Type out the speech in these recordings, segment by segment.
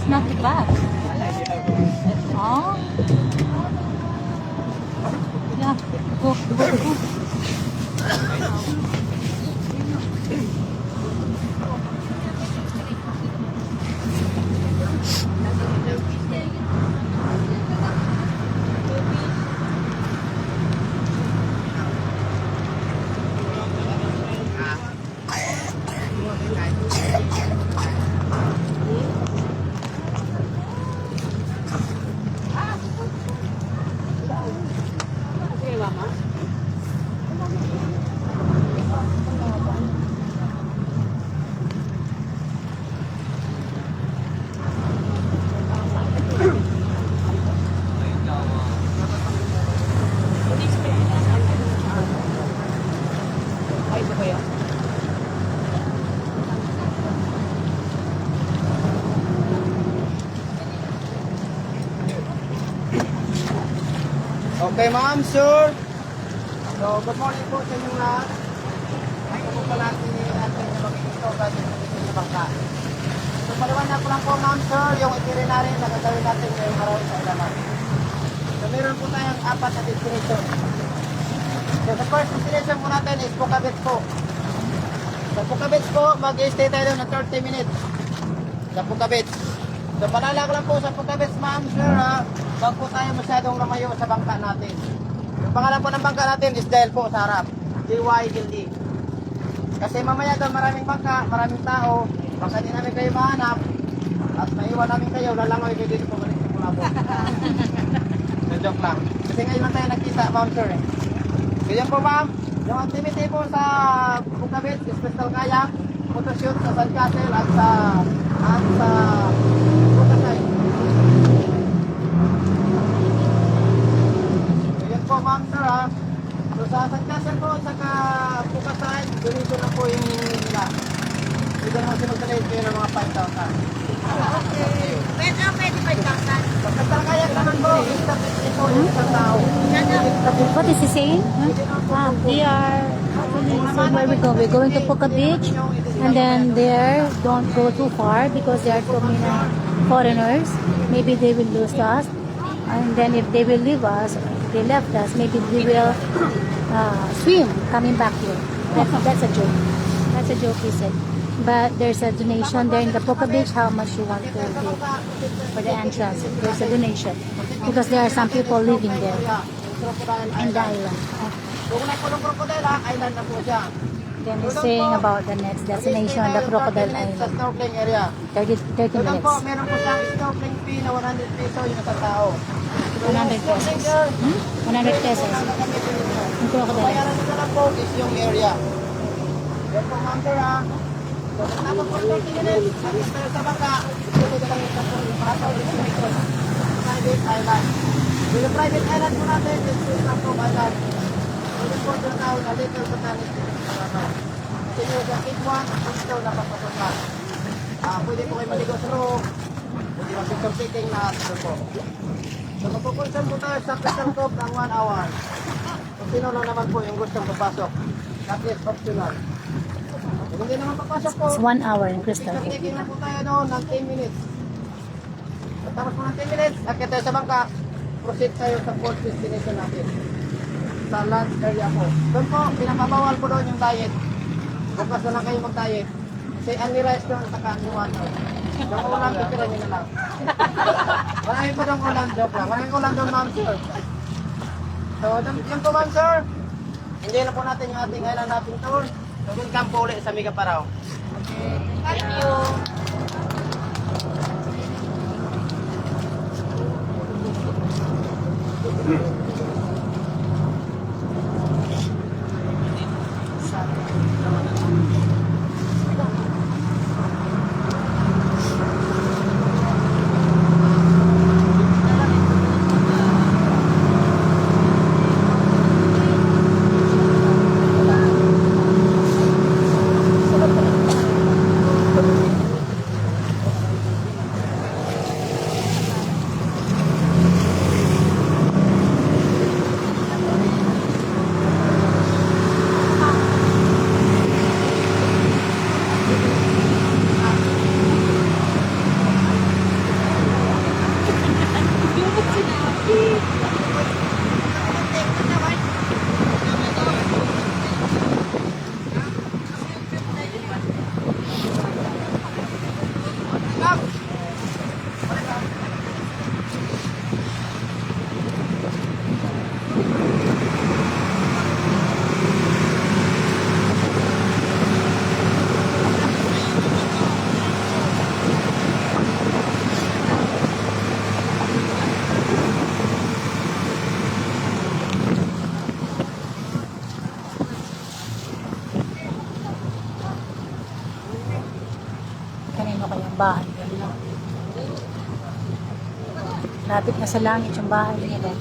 It's not too bad. Oh. Yeah, go. Okay, ma'am, sir. So, good morning po sa inyong lahat. Ay, po pala natin na makikita kasi sa bangka. So, paliwanag ko lang po, ma'am, sir, yung itinerary na gagawin natin ngayong araw sa ilaman. So, meron po tayong 4 na destination. So, the first destination po natin is Puka Beach po. Sa Puka Beach po, mag-stay tayo ng 30 minutes. Sa Puka Beach. So, paalala ko lang po sa Puka Beach, ma'am, sir, ha. Huwag po tayo masyadong lumayo sa bangka natin. Yung pangalan po ng bangka natin is dahil po sa harap. DYLD. Kasi mamaya doon maraming bangka, maraming tao. Baka di namin kayo mahanap. At maiwan namin kayo, lalangoy kayo dito pumalik sa Kulabo. So, joke lang. Kasi ngayon lang tayo nakita, ma'am sir. So yan po, ma'am. Yung activity po sa Puka Beach is crystal kayak, photoshoot sa Sandcastle at sa Puka. Po, ma'am, sir, ha? So, sa Sandcastle po, sa Pukasan, ganito na po yung nila. Hindi naman sinagdalate kayo ng mga 5,000. Okay. Pwede 5,000. Basta talaga naman po, instantly po yung isang tao. What is he saying? We are saying where we go. We're going to Puka Beach, and then there, don't go too far because there are too many foreigners. Maybe they will lose us, and then if they will leave us, they left us, maybe we will swim coming back here. That's a joke. That's a joke, he said. But there's a donation there in the Puka Beach. How much you want to give for the entrance? There's a donation because there are some people living there in the island. Kung una po ng Crocodile Island na po siya. Then he's saying about the next destination, the Crocodile Sa Island. snorkeling area. 30 So lang po, minutes. meron po siyang snorkeling fee na 100 peso yung isang tao. 100 pesos. 100 pesos. Yung crocodile. Bayaran nyo na lang po is yung area. Yan po, ma'am, sir, ha? So, tapos po 30 minutes, nag-stay tayo sa bangka, ito na lang yung private destination. Private island. So, yung private island po natin, is Lampong Island. So, yung po doon now, na little botanic island. Kasi yung sa Kid 1, dito na papasokan. Pwede po kayo maligo sa room, pwede mag-picture taking na ito po. So, magpupunsan po tayo sa Crystal Cove ng 1 hour. Kung sino lang naman po yung gustong papasok. That is optional. Kung hindi naman papasok po, It's 1 hour in Crystal Cove. taking na po tayo doon ng 10 minutes. Tapos po ng 10 minutes, akit tayo sa bangka, proceed tayo sa fourth destination natin. Sa lunch area po. Doon po, pinapabawal po doon yung diet. Bukas na lang kayo mag-diet. Kasi only rice doon, saka only water. Yung ulam, pipira nyo na lang. Marami po doon ulam, joke lang. Maraming ulam doon, ma'am, sir. So, yun po, ma'am, sir. Enjoy na po natin yung ating island natin tour. So, welcome po ulit sa Mega Parao. Thank you. ano kayang bahay nila. Lapit na sa langit yung bahay nila.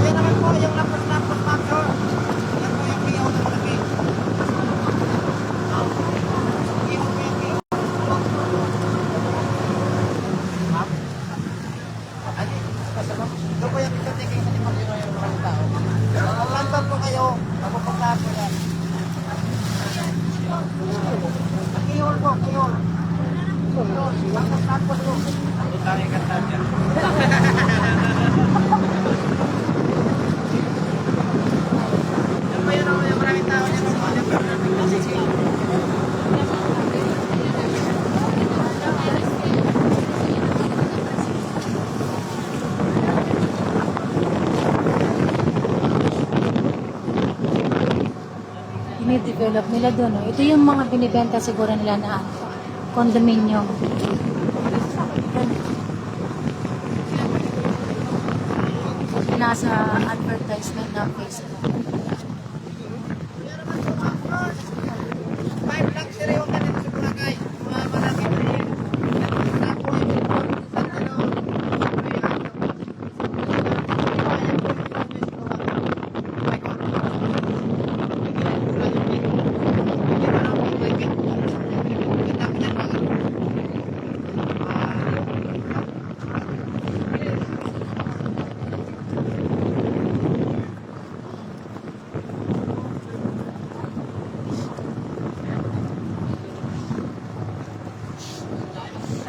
Yan naman po yung lapos-lapos, ma'am, sir. Yan po yung kiyaw na malaki. Kiyaw po yung kiyaw. Ma'am? Ano? Doon po yung picture taking sa limang Pinoy yung mga tao. Mag-lantan po kayo. Mapupuntahan po yan. Kiyaw po, kiyaw. Lapos-lapos po. Ang dami kanta dyan. Dinidevelop nila doon. Oh. Ito yung mga binibenta siguro nila na condominium. Nasa advertisement ng Facebook. Five luxury yung natin sa Boracay. Mga malaki na yun.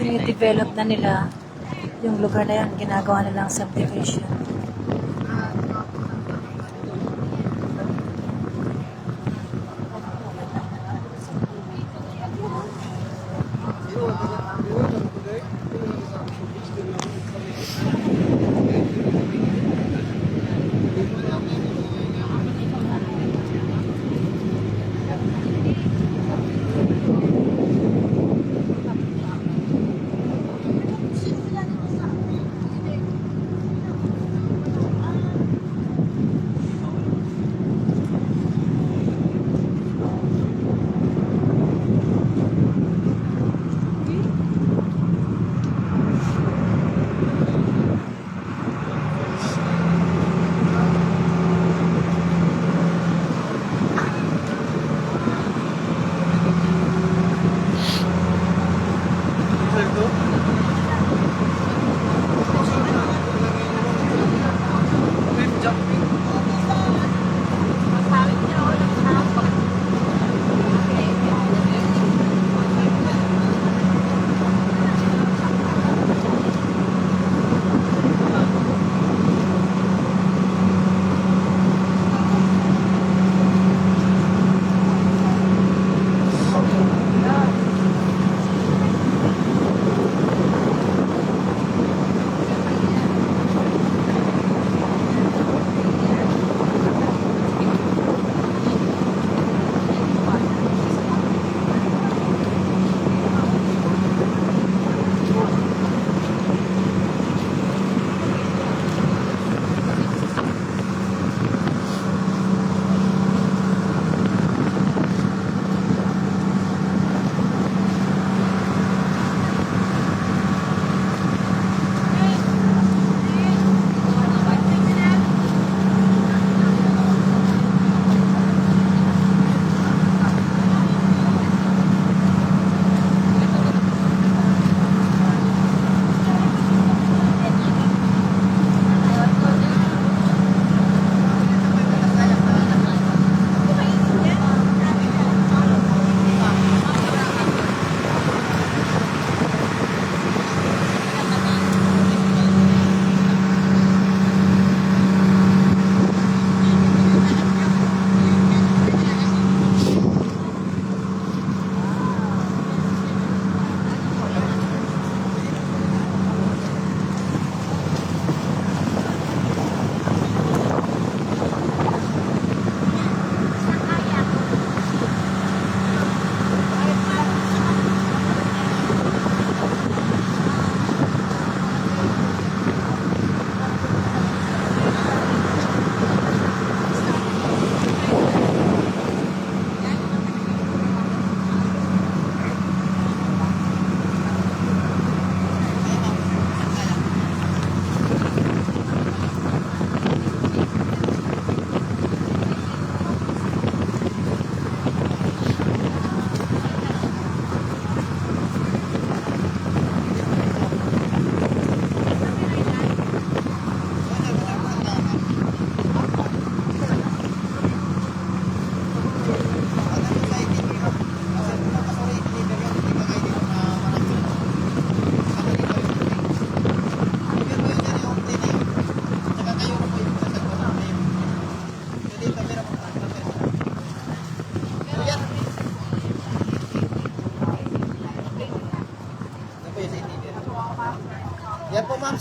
I-develop na nila yung lugar na yan. Ginagawa nilang subdivision.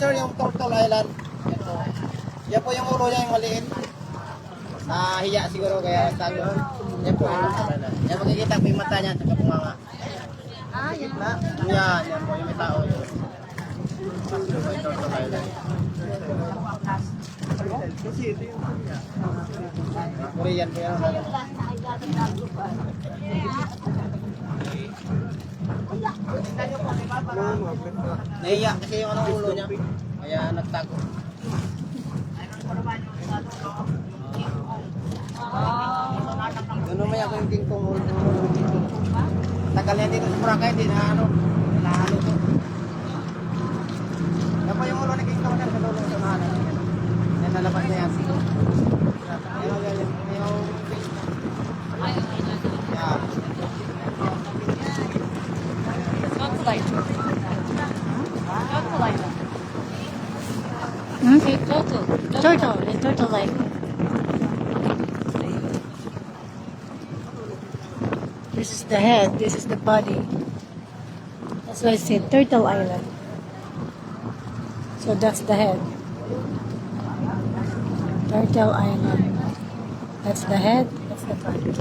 sir, yung Turtle Island. Ito. Yan po yung ulo niya, yung maliit. Nahiya siguro kaya tago. Yan po yung Turtle Island. Yan makikita po yung mata niya, tsaka pumanga. Yan. Yan po yung may tao. Ito po yung Turtle Island. Korean po yan. Nahiya kasi yung anong ulo niya. Kaya nagtago. Ganun maya ko yung King Kong ulo. Tagal niya dito sa Boracay, di na ano. Nahalo to. Yan po yung ulo ni King Kong sa dulo sa mahalo. Yan nalabas na yan. Hmm? Turtle. The turtle like. This is the head. This is the body. That's why I said Turtle Island. So that's the head. Turtle Island. That's the head. That's the body.